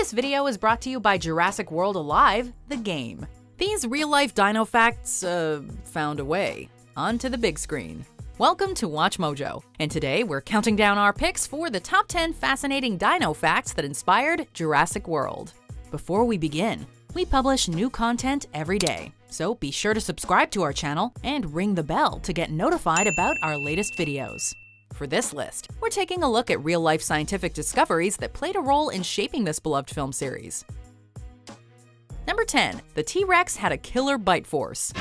This video is brought to you by Jurassic World Alive, the game. These real-life dino facts, found a way onto the big screen. Welcome to WatchMojo, and today we're counting down our picks for the top 10 fascinating dino facts that inspired Jurassic World. Before we begin, we publish new content every day, so be sure to subscribe to our channel and ring the bell to get notified about our latest videos. For this list, we're taking a look at real-life scientific discoveries that played a role in shaping this beloved film series. Number 10. The T-Rex had a killer bite force.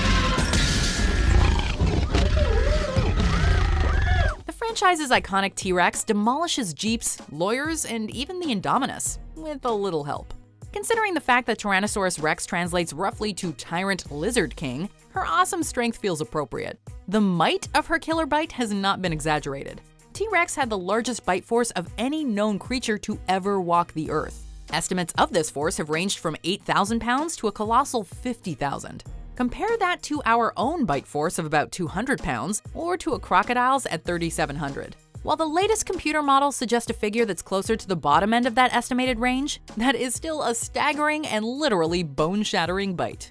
The franchise's iconic T-Rex demolishes jeeps, lawyers, and even the Indominus, with a little help. Considering the fact that Tyrannosaurus Rex translates roughly to Tyrant Lizard King, her awesome strength feels appropriate. The might of her killer bite has not been exaggerated. T-Rex had the largest bite force of any known creature to ever walk the earth. Estimates of this force have ranged from 8,000 pounds to a colossal 50,000. Compare that to our own bite force of about 200 pounds, or to a crocodile's at 3,700. While the latest computer models suggest a figure that's closer to the bottom end of that estimated range, that is still a staggering and literally bone-shattering bite.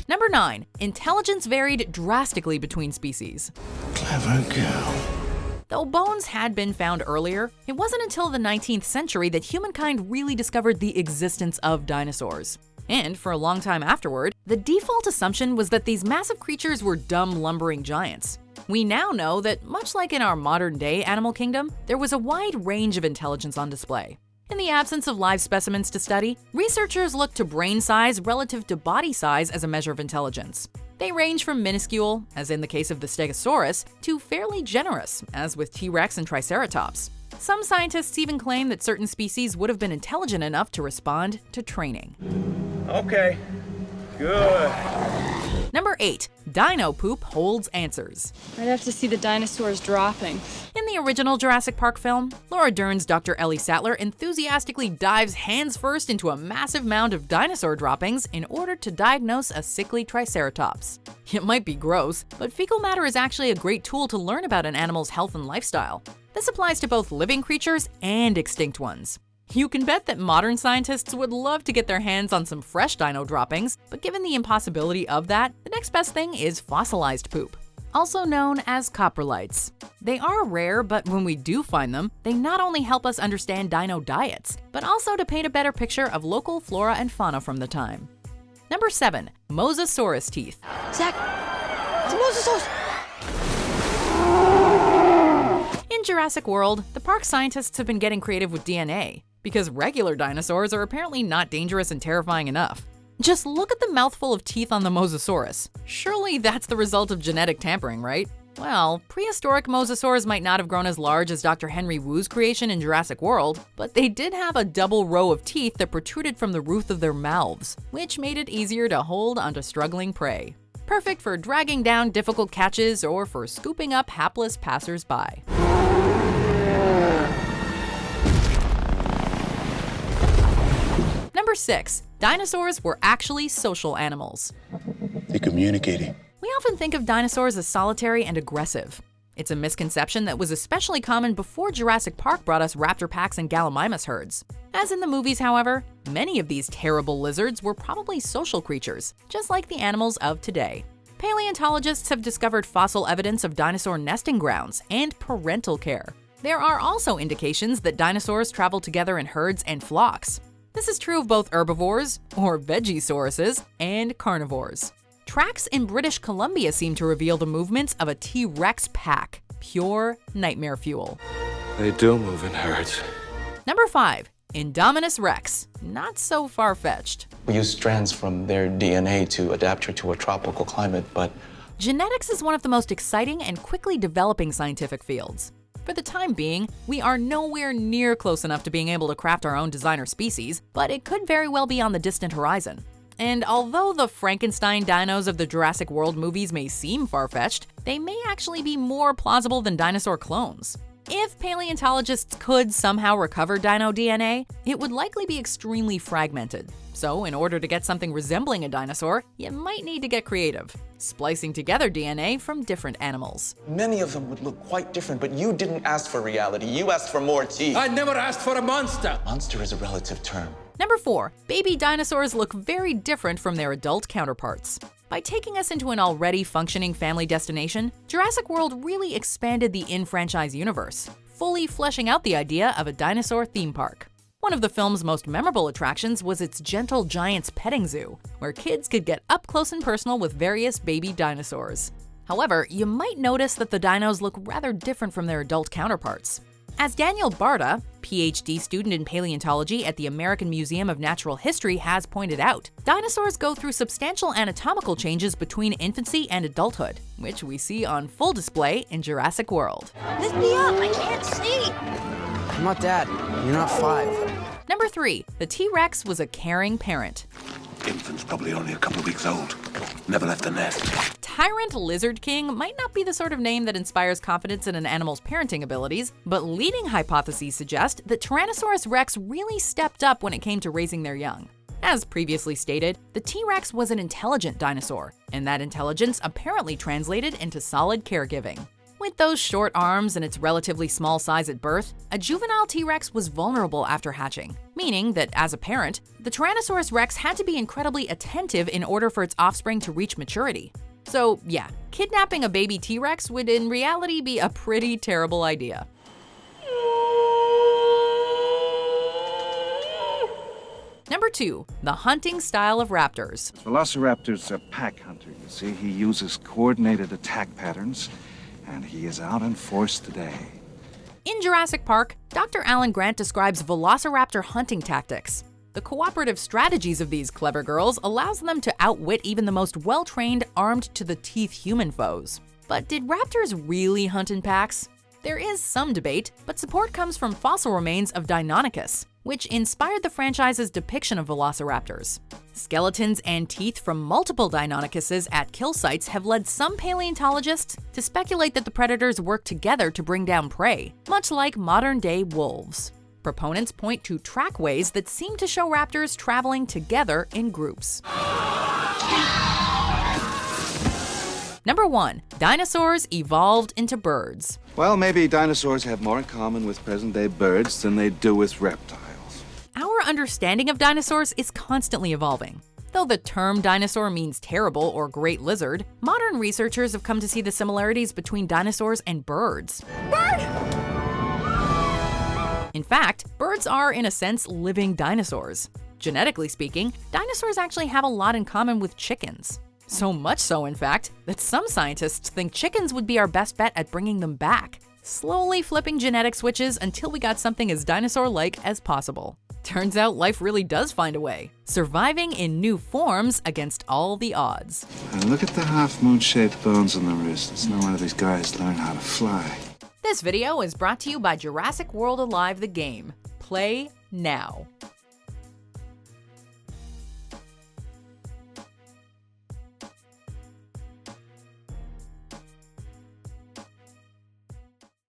Number 9. Intelligence varied drastically between species. Clever girl. Though bones had been found earlier, it wasn't until the 19th century that humankind really discovered the existence of dinosaurs. And for a long time afterward, the default assumption was that these massive creatures were dumb, lumbering giants. We now know that, much like in our modern-day animal kingdom, there was a wide range of intelligence on display. In the absence of live specimens to study, researchers looked to brain size relative to body size as a measure of intelligence. They range from minuscule, as in the case of the Stegosaurus, to fairly generous, as with T-Rex and Triceratops. Some scientists even claim that certain species would have been intelligent enough to respond to training. Okay, good. Number 8. Dino poop holds answers. I'd have to see the dinosaurs dropping. In the original Jurassic Park film, Laura Dern's Dr. Ellie Sattler enthusiastically dives hands first into a massive mound of dinosaur droppings in order to diagnose a sickly Triceratops. It might be gross, but fecal matter is actually a great tool to learn about an animal's health and lifestyle. This applies to both living creatures and extinct ones. You can bet that modern scientists would love to get their hands on some fresh dino droppings, but given the impossibility of that, the next best thing is fossilized poop, also known as coprolites. They are rare, but when we do find them, they not only help us understand dino diets, but also to paint a better picture of local flora and fauna from the time. Number 7. Mosasaurus teeth. Zach, it's a mosasaurus! In Jurassic World, the park scientists have been getting creative with DNA, because regular dinosaurs are apparently not dangerous and terrifying enough. Just look at the mouthful of teeth on the Mosasaurus. Surely that's the result of genetic tampering, right? Well, prehistoric mosasaurs might not have grown as large as Dr. Henry Wu's creation in Jurassic World, but they did have a double row of teeth that protruded from the roof of their mouths, which made it easier to hold onto struggling prey. Perfect for dragging down difficult catches or for scooping up hapless passers-by. Number 6. Dinosaurs were actually social animals. They're communicating. We often think of dinosaurs as solitary and aggressive. It's a misconception that was especially common before Jurassic Park brought us raptor packs and Gallimimus herds. As in the movies, however, many of these terrible lizards were probably social creatures, just like the animals of today. Paleontologists have discovered fossil evidence of dinosaur nesting grounds and parental care. There are also indications that dinosaurs traveled together in herds and flocks. This is true of both herbivores, or vegisauruses, and carnivores. Tracks in British Columbia seem to reveal the movements of a T-Rex pack. Pure nightmare fuel. They do move in herds. Number 5. Indominus Rex. Not so far-fetched. We use strands from their DNA to adapt her to a tropical climate, but Genetics is one of the most exciting and quickly developing scientific fields. For the time being, we are nowhere near close enough to being able to craft our own designer species, but it could very well be on the distant horizon. And although the Frankenstein dinos of the Jurassic World movies may seem far-fetched, they may actually be more plausible than dinosaur clones. If paleontologists could somehow recover dino DNA, it would likely be extremely fragmented. So, in order to get something resembling a dinosaur, you might need to get creative, splicing together DNA from different animals. Many of them would look quite different, but you didn't ask for reality. You asked for more teeth. I never asked for a monster. Monster is a relative term. Number 4. Baby dinosaurs look very different from their adult counterparts. By taking us into an already functioning family destination, Jurassic World really expanded the in-franchise universe, fully fleshing out the idea of a dinosaur theme park. One of the film's most memorable attractions was its Gentle Giants petting zoo, where kids could get up close and personal with various baby dinosaurs. However, you might notice that the dinos look rather different from their adult counterparts. As Daniel Barta, PhD student in paleontology at the American Museum of Natural History, has pointed out, dinosaurs go through substantial anatomical changes between infancy and adulthood, which we see on full display in Jurassic World. Lift me up, I can't see. I'm not Dad. You're not 5. Number 3. The T-Rex was a caring parent. Infant's probably only a couple of weeks old. Never left the nest. Tyrant Lizard King might not be the sort of name that inspires confidence in an animal's parenting abilities, but leading hypotheses suggest that Tyrannosaurus Rex really stepped up when it came to raising their young. As previously stated, the T-Rex was an intelligent dinosaur, and that intelligence apparently translated into solid caregiving. With those short arms and its relatively small size at birth, a juvenile T-Rex was vulnerable after hatching, meaning that as a parent, the Tyrannosaurus Rex had to be incredibly attentive in order for its offspring to reach maturity. So yeah, kidnapping a baby T-Rex would in reality be a pretty terrible idea. Number 2. The hunting style of raptors. Velociraptor's a pack hunter, you see. He uses coordinated attack patterns, and he is out in force today. In Jurassic Park, Dr. Alan Grant describes velociraptor hunting tactics. The cooperative strategies of these clever girls allows them to outwit even the most well-trained, armed-to-the-teeth human foes. But did raptors really hunt in packs? There is some debate, but support comes from fossil remains of Deinonychus, which inspired the franchise's depiction of velociraptors. Skeletons and teeth from multiple Deinonychuses at kill sites have led some paleontologists to speculate that the predators work together to bring down prey, much like modern-day wolves. Proponents point to trackways that seem to show raptors traveling together in groups. Number 1. Dinosaurs evolved into birds. Well, maybe dinosaurs have more in common with present-day birds than they do with reptiles. Our understanding of dinosaurs is constantly evolving. Though the term dinosaur means terrible or great lizard, modern researchers have come to see the similarities between dinosaurs and birds. In fact, birds are, in a sense, living dinosaurs. Genetically speaking, dinosaurs actually have a lot in common with chickens. So much so, in fact, that some scientists think chickens would be our best bet at bringing them back, slowly flipping genetic switches until we got something as dinosaur-like as possible. Turns out life really does find a way, surviving in new forms against all the odds. And look at the half-moon-shaped bones on the wrist. It's no wonder these guys learn how to fly. This video is brought to you by Jurassic World Alive the game. Play now.